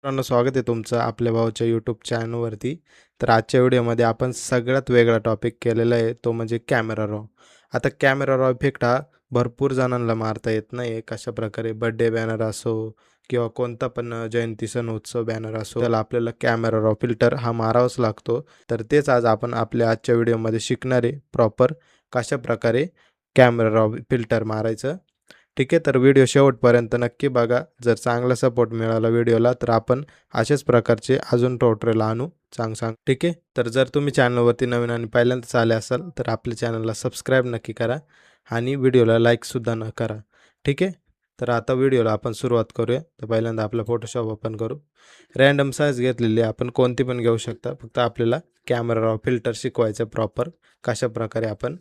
मित्रांनो, स्वागत आहे तुमचं आपल्या भाऊच्या यूट्यूब चॅनलवरती. तर आजच्या व्हिडिओमध्ये आपण सगळ्यात वेगळा टॉपिक केलेला आहे, तो म्हणजे कॅमेरा रॉ. आता कॅमेरा रॉ इफेक्ट हा भरपूर जणांना मारता येत नाही. कशाप्रकारे बर्थडे बॅनर असो किंवा कोणता पण जयंती सण उत्सव बॅनर असो, त्याला आपल्याला कॅमेरा रॉ फिल्टर हा मारावाच लागतो. तर तेच आज आपण आपल्या आजच्या व्हिडिओमध्ये शिकणार आहे, प्रॉपर कशाप्रकारे कॅमेरा रॉ फिल्टर मारायचं. ठीक आहे, तर व्हिडिओ शेवटपर्यंत नक्की बघा. जर चांगला सपोर्ट मिळाला व्हिडिओला तर आपण अशाच प्रकारचे अजून ट्युटोरियल आणू सांग. ठीक आहे, तर जर तुम्ही चॅनलवरती नवीन आणि पहिल्यांदाच आले असाल तर आपल्या चॅनलला सबस्क्राईब नक्की करा आणि व्हिडिओला लाईकसुद्धा न करा. ठीक आहे, तर आता व्हिडिओला आपण सुरुवात करूया. तर पहिल्यांदा आपला फोटोशॉप ओपन करू. रँडम साईज घेतलेली आपण कोणती पण घेऊ शकता. फक्त आपल्याला कॅमेरा रॉ फिल्टर शिकवायचं प्रॉपर कशाप्रकारे आपण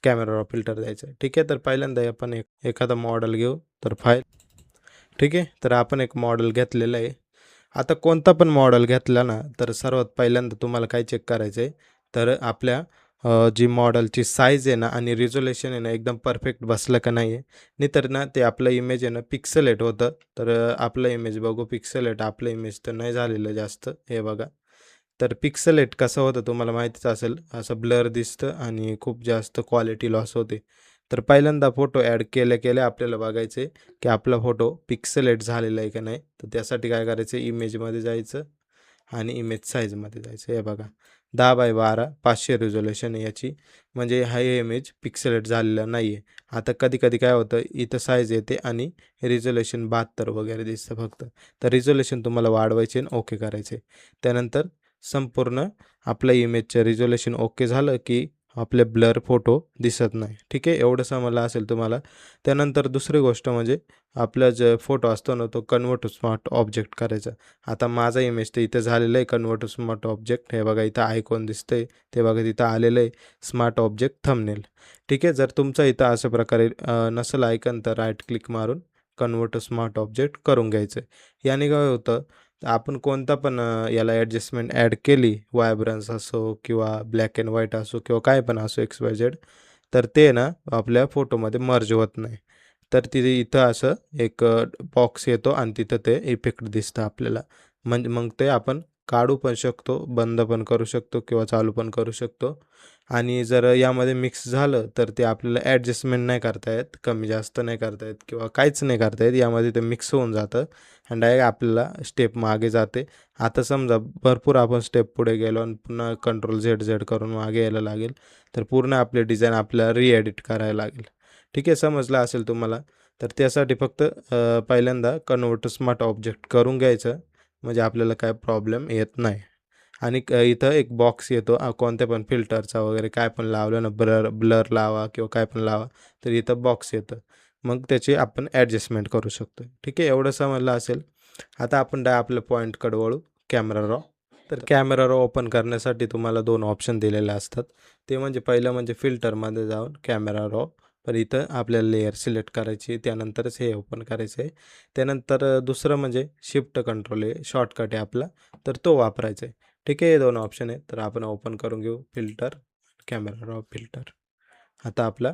कॅमेरा रॉ फिल्टर द्यायचं. ठीक आहे, तर पहिल्यांदा आपण एखादा मॉडेल घेऊ. तर फाईल ठीक आहे, तर आपण एक मॉडेल घेतलेलं आहे. आता कोणता पण मॉडेल घेतला ना, तर सर्वात पहिल्यांदा तुम्हाला काय चेक करायचं आहे, तर आपल्या जी मॉडेलची साईज आहे ना आणि रिझोल्युशन आहे ना, एकदम परफेक्ट बसलं का नाही आहे. नाहीतर ना ते आपलं इमेज आहे ना पिक्सेलेट होतं. तर आपलं इमेज बघू पिक्सेलेट. आपलं इमेज तर नाही झालेलं जास्त. हे बघा. तर पिक्सेलेट कसं होतं तुम्हाला माहितीच असेल. असं ब्लर दिसतं आणि खूप जास्त क्वालिटी लॉस होते. तर पहिल्यांदा फोटो ॲड केल्या आपल्याला बघायचं आहे की आपला फोटो पिक्सेलेट झालेला आहे का नाही. तर त्यासाठी काय करायचं, इमेजमध्ये जायचं आणि इमेज साईजमध्ये जायचं. हे बघा 10x12 500 रिझोल्युशन आहे याची. म्हणजे हा इमेज पिक्सेलेट झालेला नाही आहे. आता कधी-कधी काय होतं, इथं साईज येते आणि रिझोल्युशन 72 वगैरे दिसतं फक्त. तर रिझोल्युशन तुम्हाला वाढवायचे आणि ओके करायचे. त्यानंतर संपूर्ण आपल्या इमेजचं रिझोल्युशन ओके झालं की आपले ब्लर फोटो दिसत नाही. ठीक आहे, एवढं समजलं असेल तुम्हाला. त्यानंतर दुसरी गोष्ट म्हणजे आपला जो फोटो असतो ना, तो कन्व्हर्ट टू स्मार्ट ऑब्जेक्ट करायचा. आता माझा इमेज तर इथं झालेलं आहे कन्व्हर्ट टू स्मार्ट ऑब्जेक्ट. हे बघा इथं आयकॉन दिसतंय. ते बघा तिथं आलेलं आहे स्मार्ट ऑब्जेक्ट थंबनेल. ठीक आहे, जर तुमचा इथं अशा प्रकारे नसेल आयकॉन तर राईट क्लिक मारून कन्व्हर्ट टू स्मार्ट ऑब्जेक्ट करून घ्यायचं. याने काय होतं, आपण कोणता पण याला ॲडजस्टमेंट ॲड केली, व्हायब्रन्स असो किंवा ब्लॅक अँड व्हाईट असो किंवा काय पण असो XYZ, तर ते ना आपल्या फोटोमध्ये मर्ज होत नाही. तर तिथे इथं असं एक बॉक्स येतो आणि तिथं ते इफेक्ट दिसतं आपल्याला. म्हणजे मग ते आपण काढू पण शकतो, बंद पण करू शकतो किंवा चालू पण करू शकतो. आणि जर यामध्ये मिक्स झालं तर ते आपल्याला ॲडजस्टमेंट नाही करता येत, कमी जास्त नाही करता येत किंवा काहीच नाही करता येत. यामध्ये ते मिक्स होऊन जातं आणि डायरेक्ट आपल्याला स्टेप मागे जाते. आता समजा भरपूर आपण स्टेप पुढे गेलो आणि पुन्हा Ctrl+Z करून मागे यायला लागेल, तर पूर्ण आपले डिझाईन आपल्याला रिएडिट करायला लागेल. ठीक आहे, समजलं असेल तुम्हाला. तर त्यासाठी फक्त पहिल्यांदा कन्व्हर्ट टू स्मार्ट ऑब्जेक्ट करून घ्यायचं, म्हणजे आपल्याला काय प्रॉब्लेम येत नाही. आणि इथं एक बॉक्स येतो कोणत्या पण फिल्टरचा वगैरे काय पण लावलं ना, ब्लर ब्लर लावा किंवा काय पण लावा, तर इथं बॉक्स येतं. मग त्याची आपण ॲडजस्टमेंट करू शकतो. ठीक आहे, एवढं समजलं असेल. आता आपण आपल्या पॉईंटकडे वळू, कॅमेरा रॉ. तर कॅमेरा रॉ ओपन करण्यासाठी तुम्हाला 2 ऑप्शन दिलेले असतात. ते म्हणजे पहिलं म्हणजे फिल्टरमध्ये जाऊन कॅमेरा रॉ. तर इथं आपल्याला लेयर सिलेक्ट करायची, त्यानंतरच हे ओपन करायचं आहे. त्यानंतर दुसरं म्हणजे शिफ्ट कंट्रोल आहे, शॉर्टकट आहे आपला, तर तो वापरायचा आहे. ठीक आहे, हे 2 ऑप्शन आहेत. तर आपण ओपन करून घेऊ फिल्टर, कॅमेरा रॉ फिल्टर. आता आपला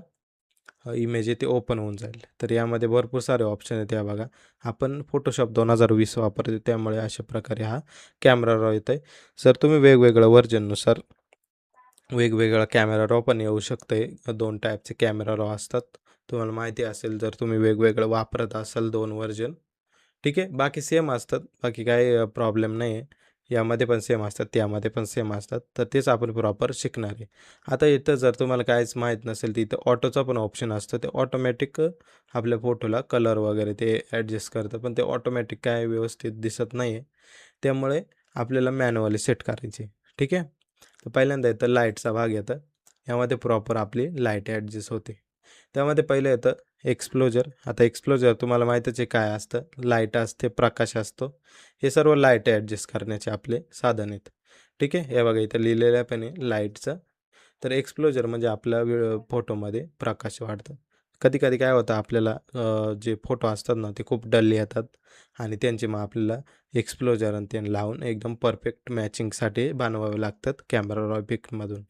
इमेज आहे ते ओपन होऊन जाईल. तर यामध्ये भरपूर सारे ऑप्शन आहेत. या बघा, आपण फोटोशॉप 2020 वापरतो त्यामुळे अशा प्रकारे हा कॅमेरा रॉ येत आहे. जर तुम्ही वेगवेगळ्या व्हर्जननुसार वेगवेगळा कॅमेरा रॉ पण येऊ शकते. 2 टाईपचे कॅमेरा रॉ असतात. तुम्हाला माहिती असेल जर तुम्ही वेगवेगळं वापरत असाल 2 व्हर्जन. ठीक आहे, बाकी सेम असतात. बाकी काही प्रॉब्लेम नाही आहे. यामध्ये पण सेम असतात, त्यामध्ये पण सेम असतात. तर तेच आपण प्रॉपर शिकणार आहे. आता इथं जर तुम्हाला काहीच माहीत नसेल तर इथं ऑटोचा पण ऑप्शन असतं. ते ऑटोमॅटिक आपल्या फोटोला कलर वगैरे ते ॲडजस्ट करतं. पण ते ऑटोमॅटिक काय व्यवस्थित दिसत नाही आहे. त्यामुळे आपल्याला मॅन्युअली सेट करायची. ठीक आहे. तर पहिल्यांदा येतं लाईटचा भाग येतं. यामध्ये प्रॉपर आपली लाईट ॲडजस्ट होते. त्यामध्ये पहिलं येतं एक्सप्लोजर. आता एक्सप्लोजर तुम्हाला माहीतच आहे काय असतं. लाईट असते, प्रकाश असतो. हे सर्व लाईट ॲडजस्ट करण्याचे आपले साधन आहेत. ठीक आहे. हे बघा इथं लिहिलेलं पण आहे लाईटचं. तर एक्सप्लोजर म्हणजे आपल्या फोटोमध्ये प्रकाश वाढतं. कधी-कधी काय होतं आपल्याला जे फोटो असतात ना ते खूप डल येतात आणि त्यांची मग आपल्याला एक्सप्लोजर आणि ते लावून एकदम परफेक्ट मॅचिंगसाठी बनवावे लागतात कॅमेरा रॉ पिकमधून.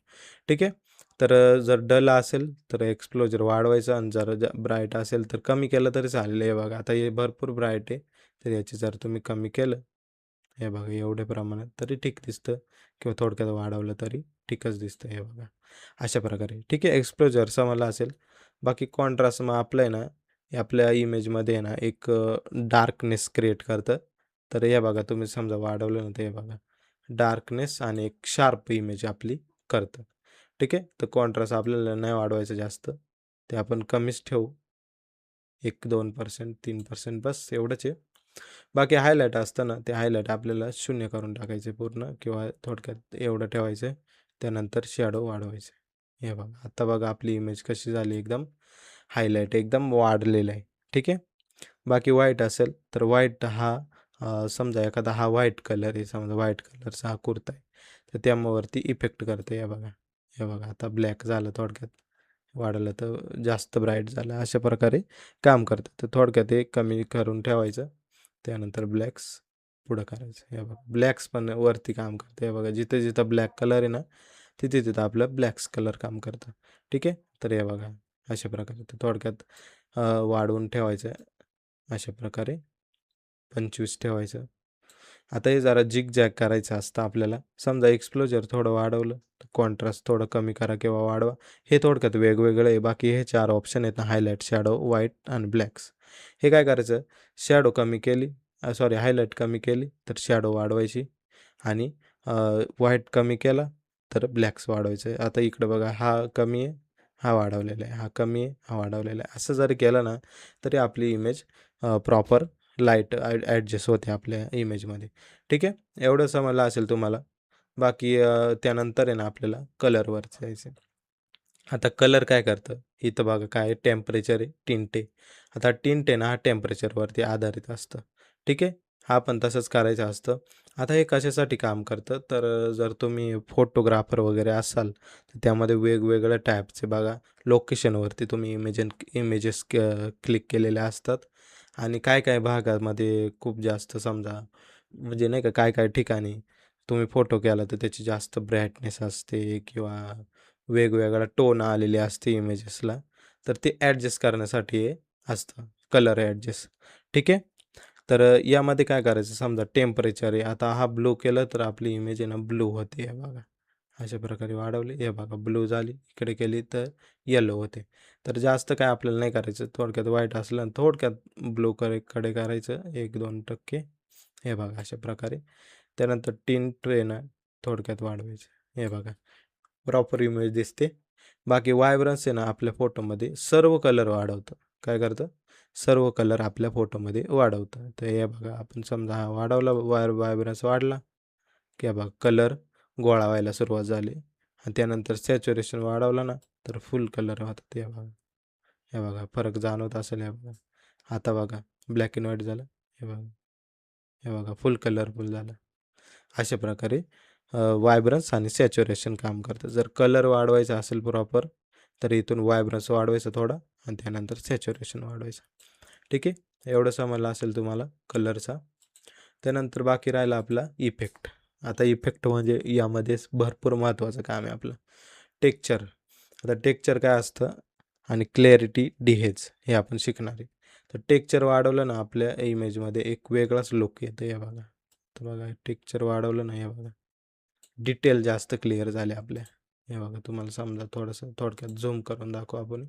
ठीक आहे. तर जर डल असेल तर एक्सप्लोजर वाढवायचं आणि जर ब्राईट असेल तर कमी केलं तरी चालेल. हे बघा आता हे भरपूर ब्राईट आहे. तर याची जर तुम्ही कमी केलं हे बघा एवढ्या प्रमाणात तरी ठीक दिसतं किंवा थोडक्यात वाढवलं तरी ठीकच दिसतं. हे बघा अशा प्रकारे ठीक आहे. एक्सपोजर समजला असेल. बाकी कॉन्ट्रास्ट मग आपलं आहे ना, हे आपल्या इमेजमध्ये आहे ना एक डार्कनेस क्रिएट करतं. तर हे बघा तुम्ही समजा वाढवलं ना, तर हे बघा डार्कनेस आणि एक शार्प इमेज आपली करतं. ठीक आहे. तर कॉन्ट्रास्ट आपल्याला नाही वाढवायचं जास्त, ते आपण कमीच ठेवू. 1-2%, 3% बस एवढंच आहे. बाकी हायलाइट असतं ना, ते हायलाइट आपल्याला 0 करून टाकायचे पूर्ण किंवा थोडक्यात एवढं ठेवायचं आहे. त्यानंतर शॅडो वाढवायचे. हे बघा, आता बघा आपली इमेज कशी झाली एकदम हायलाइट एकदम वाढलेलं आहे. ठीक आहे. बाकी व्हाईट असेल तर व्हाईट हा समजा एखादा हा व्हाईट कलर आहे, समजा व्हाईट कलरचा हा कुर्ता आहे, तर त्यावरती इफेक्ट करते. हे बघा, हे बघा आता ब्लॅक झालं थोडक्यात. वाढलं तर जास्त ब्राईट झालं. अशा प्रकारे काम करतं. तर थोडक्यात हे कमी करून ठेवायचं. त्यानंतर ब्लॅक्स पुढं करायचं. हे बघा ब्लॅक्स पण वरती काम करते. हे बघा जिथे जिथं ब्लॅक कलर आहे ना, तिथे तिथं आपलं ब्लॅक्स कलर काम करतं. ठीक आहे. तर हे बघा अशा प्रकारे तर थोडक्यात वाढवून ठेवायचं अशा प्रकारे 25 ठेवायचं. आता हे जरा जिग-जॅग करायचं असतं आपल्याला. समजा एक्सप्लोजर थोडं वाढवलं, कॉन्ट्रास्ट थोडं कमी करा किंवा वाढवा. हे थोडक्यात वेगवेगळं आहे. बाकी हे 4 ऑप्शन आहेत ना, हायलाइट, शॅडो, व्हाईट आणि ब्लॅक्स. हे काय करायचं, शॅडो कमी केली सॉरी हायलाइट कमी केली, तर शॅडो वाढवायची आणि व्हाईट कमी केला, तर ब्लॅक्स वाढवायचे. आता इकडं बघा हा कमी आहे, हा वाढवलेला आहे, हा कमी आहे, हा वाढवलेला आहे. असं जरी केलं ना, तरी आपली इमेज प्रॉपर लाईट ॲडजस्ट होते आपल्या इमेजमध्ये. ठीक आहे. एवढं समजलं असेल तुम्हाला. बाकी त्यानंतर आहे ना आपल्याला कलरवर जायचं आहे. आता कलर काय करतं? इथं बघा काय आहे टेम्परेचर आहे, टिंट आहे. आता टिंट आहे ना हा टेम्परेचरवरती आधारित असतं. ठीक आहे. हा पण तसंच करायचं असतं. आता हे कशासाठी काम करतं? तर जर तुम्ही फोटोग्राफर वगैरे असाल, तर त्यामध्ये वेगवेगळ्या टाईपचे बघा लोकेशनवरती तुम्ही इमेजेस क्लिक केलेल्या असतात आणि काय-काय भागामध्ये खूप जास्त समजा म्हणजे नाही का काय-काय ठिकाणी तुम्ही फोटो केला तर त्याची जास्त ब्राईटनेस असते किंवा वेगवेगळा टोन आलेली असते इमेजेसला, तर ते ॲडजस्ट करण्यासाठी हे असतं कलर ॲडजस्ट. ठीक आहे. तर यामध्ये काय करायचं समजा टेम्परेचर आहे. आता हा ब्लू केलं तर आपली इमेज आहे ना ब्लू होते. हे बघा. अशा प्रकारे वाढवली. हे बघा ब्लू झाली. इकडे केली तर येलो होते. तर जास्त काय आपल्याला नाही करायचं. थोडक्यात व्हाईट असलं आणि थोडक्यात ब्लू कडे करायचं 1-2% हे बघा अशा प्रकारे. त्यानंतर टिंट आहे ना थोडक्यात वाढवायचं. हे बघा प्रॉपर इमेज दिसते. बाकी व्हायब्रन्स आहे ना आपल्या फोटोमध्ये सर्व कलर वाढवतं. काय करतं? सर्व कलर आपल्या फोटोमध्ये वाढवतं. तर हे बघा आपण समजा हा वाढवला व्हायब्रन्स वाढला, की हे बघा कलर गोळा व्हायला सुरुवात झाली आणि त्यानंतर सॅच्युरेशन वाढवलं ना, तर फुल कलर होतात. हे बघा. हे बघा फरक जाणवत असेल हे बघा. आता बघा ब्लॅक अँड व्हाईट झालं. हे बघा. हे बघा फुल कलरफुल झालं. अशा प्रकारे व्हायब्रन्स आणि सॅच्युरेशन काम करतं. जर कलर वाढवायचा असेल प्रॉपर, तर इथून व्हायब्रन्स वाढवायचा थोडा आणि त्यानंतर सॅच्युरेशन वाढवायचं. ठीक आहे. एवढं समजलं असेल तुम्हाला कलरचा. त्यानंतर बाकी राहिला आपला इफेक्ट. आता इफेक्ट म्हणजे यामध्येच भरपूर महत्त्वाचं काम आहे आपलं. टेक्स्चर. आता टेक्स्चर काय असतं आणि क्लॅरिटी डिहेज हे आपण शिकणार आहे. तर टेक्स्चर वाढवलं ना आपल्या इमेजमध्ये एक वेगळाच लूक येतो. हे बघा. तर बघा टेक्स्चर वाढवलं ना हे बघा. डिटेल जास्त क्लिअर झाले आपल्या. हे बघा तुम्हाला समजा थोडंसं थोडक्यात झूम करून दाखवू आपण.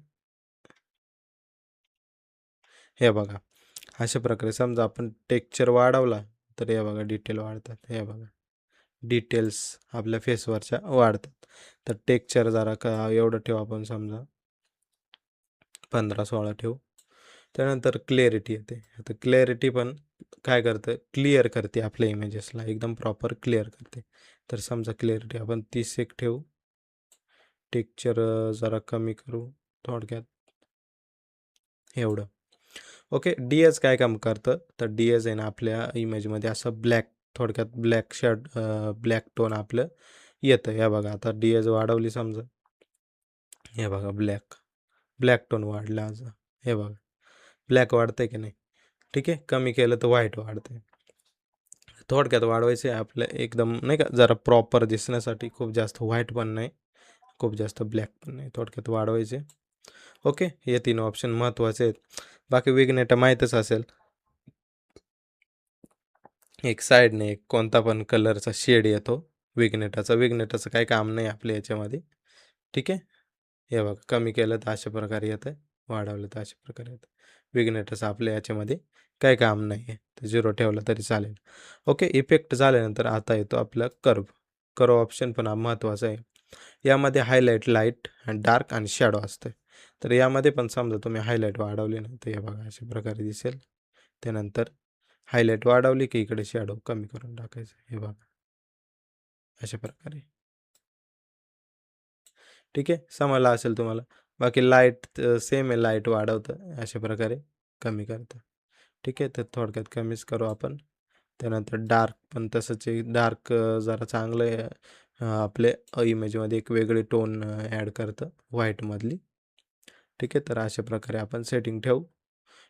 हे बघा. अशा प्रकारे समजा आपण टेक्स्चर वाढवला, तर हे बघा डिटेल वाढतात. हे बघा. डिटेल्स आपल्या फेसवरच्या वाढतात. तर टेक्स्चर जरा का एवढं ठेवू आपण समजा 15-16 ठेवू. त्यानंतर क्लॅरिटी येते. आता क्लॅरिटी पण काय करतं, क्लिअर करते आपल्या इमेजेसला एकदम प्रॉपर क्लिअर करते. तर समजा क्लॅरिटी आपण 30 ठेवू. टेक्स्चर जरा कमी करू थोडक्यात एवढं. ओके. डी-एस काय काम करतं, तर डी-एस आहे ना आपल्या इमेजमध्ये असं ब्लॅक थोडक्यात ब्लॅक टोन आपलं येतं. हे बघा आता डी-एस वाढवली समजा. हे बघा ब्लॅक टोन वाढला आज. हे बघा ब्लॅक वाढतंय की नाही? ठीक आहे. कमी केलं तर व्हाईट वाढतंय. थोडक्यात वाढवायचं आहे आपलं एकदम नाही का जरा प्रॉपर दिसण्यासाठी खूप जास्त व्हाईट पण नाही, खूप जास्त ब्लॅक पण नाही. थोडक्यात वाढवायचे. ओके. हे 3 ऑप्शन महत्त्वाचे आहेत. बाकी विग्नेटा माहीतच असेल. एक साईडने एक कोणता पण कलरचा शेड येतो विग्नेटाचं काही काम नाही आपल्या याच्यामध्ये. ठीक आहे. हे बघा कमी केलं तर अशा प्रकारे येतं, वाढवलं तर अशा प्रकारे येतं. विग्नेटचं आपल्या याच्यामध्ये काही काम नाही आहे. तर 0 ठेवलं तरी चालेल. ओके. इफेक्ट झाल्यानंतर आता येतो आपला कर्व. कर्व ऑप्शन पण हा महत्त्वाचा आहे. यामध्ये हायलाइट, लाईट आणि डार्क आणि शॅडो असतं. तर यामध्ये पण समजा तुम्ही हायलाइट वाढवली ना, तर हे बघा अशा प्रकारे दिसेल. त्यानंतर हायलाइट वाढवली की इकडे शॅडो कमी करून टाकायचं. हे बघा अशा प्रकारे. ठीक आहे. समजलं असेल तुम्हाला. बाकी लाईट सेम आहे, लाईट वाढवतं अशा प्रकारे कमी करतं. ठीक आहे. तर थोडक्यात कमीच करू आपण. त्यानंतर डार्क पण तसंच आहे. डार्क जरा चांगलं आहे. आपले इमेजमध्ये एक वेगळे टोन ॲड करतं व्हाईटमधली. ठीक आहे. तर अशा प्रकारे आपण सेटिंग ठेवू.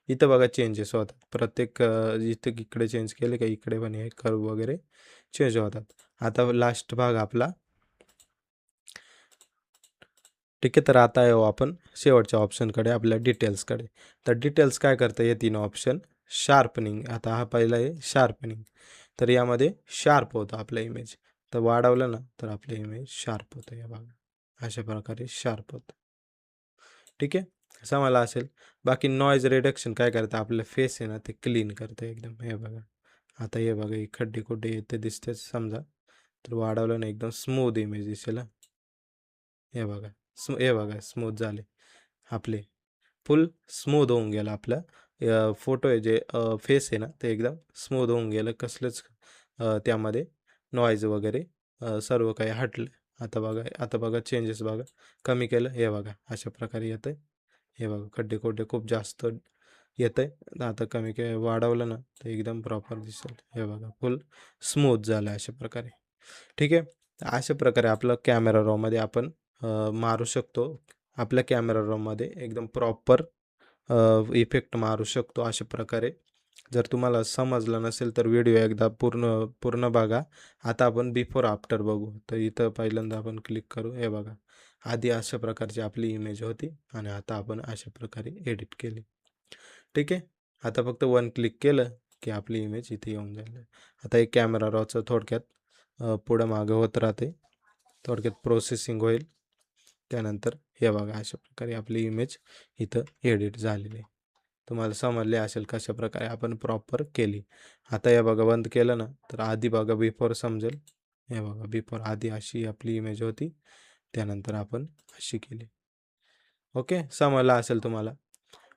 इथं बघा चेंजेस होतात. प्रत्येक इथं इकडे चेंज केले का इकडे पण हे कर्व वगैरे चेंज होतात. आता लास्ट भाग आपला. ठीक आहे. तर आता येऊ आपण शेवटच्या ऑप्शनकडे, आपल्या डिटेल्सकडे. तर डिटेल्स काय करतं हे 3 ऑप्शन. शार्पनिंग, आता हा पहिला आहे शार्पनिंग. तर यामध्ये शार्प होतं आपलं इमेज. तर वाढवलं ना तर आपलं इमेज शार्प होतं. या बघा अशा प्रकारे शार्प होतं. ठीक आहे. समजलं असेल. बाकी नॉईज रिडक्शन काय करतं, आपलं फेस आहे ना ते क्लीन करतं एकदम. हे बघा आता हे बघा हे खड्डे-खुड्डे येते दिसतेच समजा. तर वाढवलं ना एकदम स्मूथ इमेज दिसेल. हे बघा हे बघा स्मूथ झाले आपले. फुल स्मूथ होऊन गेलं आपलं फोटो आहे जे फेस आहे ना ते एकदम स्मूथ होऊन गेलं. कसलंच त्यामध्ये नॉईज वगैरे सर्व काही हटलं. आता बघा चेंजेस बघा. कमी केलं हे बघा अशा प्रकारे येतं आहे. हे बघा खड्डे-खुड्डे खूप जास्त येतं आहे. आता कमी वाढवलं ना तर एकदम प्रॉपर दिसेल. हे बघा फुल स्मूथ झालं अशा प्रकारे. ठीक आहे. तर अशा प्रकारे आपलं कॅमेरा रॉमध्ये आपण मारू शकतो. आपल्या कॅमेरा रॉमध्ये एकदम प्रॉपर इफेक्ट मारू शकतो अशा प्रकारे. जर तुम्हाला समजलं नसेल तर व्हिडिओ एकदा पूर्ण पूर्ण बघा. आता आपण बिफोर आफ्टर बघू. तर इथं पहिल्यांदा आपण क्लिक करू. हे बघा आधी अशा प्रकारची आपली इमेज होती आणि आता आपण अशा प्रकारे एडिट केली. ठीक आहे. आता फक्त वन क्लिक केलं की आपली इमेज इथे येऊन जाईल. आता एक कॅमेरा रॉचं थोडक्यात पुढं मागं होत राहते. थोडक्यात प्रोसेसिंग होईल. त्यानंतर हे बघा अशा प्रकारे आपली इमेज इथं एडिट झालेली आहे. तुम्हाला समजले असेल कशा प्रकारे आपण प्रॉपर केली. आता हे बघा बंद केलं ना तर आधी बघा बिफोर समजेल. हे बघा बिफोर आधी अशी आपली इमेज होती. त्यानंतर आपण अशी केली. ओके. समजलं असेल तुम्हाला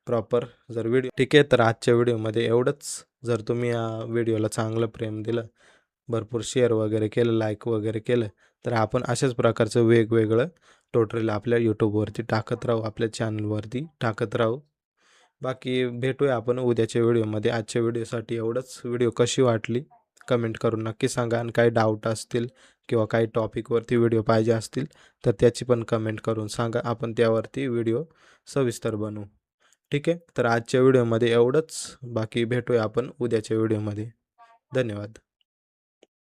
प्रॉपर. जर व्हिडिओ ठीक आहे. तर आजच्या व्हिडिओमध्ये एवढंच. जर तुम्ही या व्हिडिओला चांगलं प्रेम दिलं, भरपूर शेअर वगैरे केलं, लाईक वगैरे केलं, तर आपण अशाच प्रकारचं वेगवेगळं ट्युटोरियल आपल्या यूट्यूबवरती टाकत राहू, आपल्या चॅनलवरती टाकत राहू. बाकी भेटूया आपण उद्याच्या व्हिडिओमध्ये. आजच्या व्हिडिओसाठी एवढंच. व्हिडिओ कशी वाटली कमेंट करून नक्की सांगा आणि काही डाऊट असतील किंवा काही टॉपिकवरती व्हिडिओ पाहिजे असतील तर त्याची पण कमेंट करून सांगा. आपण त्यावरती व्हिडिओ सविस्तर बनवू. ठीक आहे. तर आजच्या व्हिडिओमध्ये एवढंच. बाकी भेटूया आपण उद्याच्या व्हिडिओमध्ये. धन्यवाद.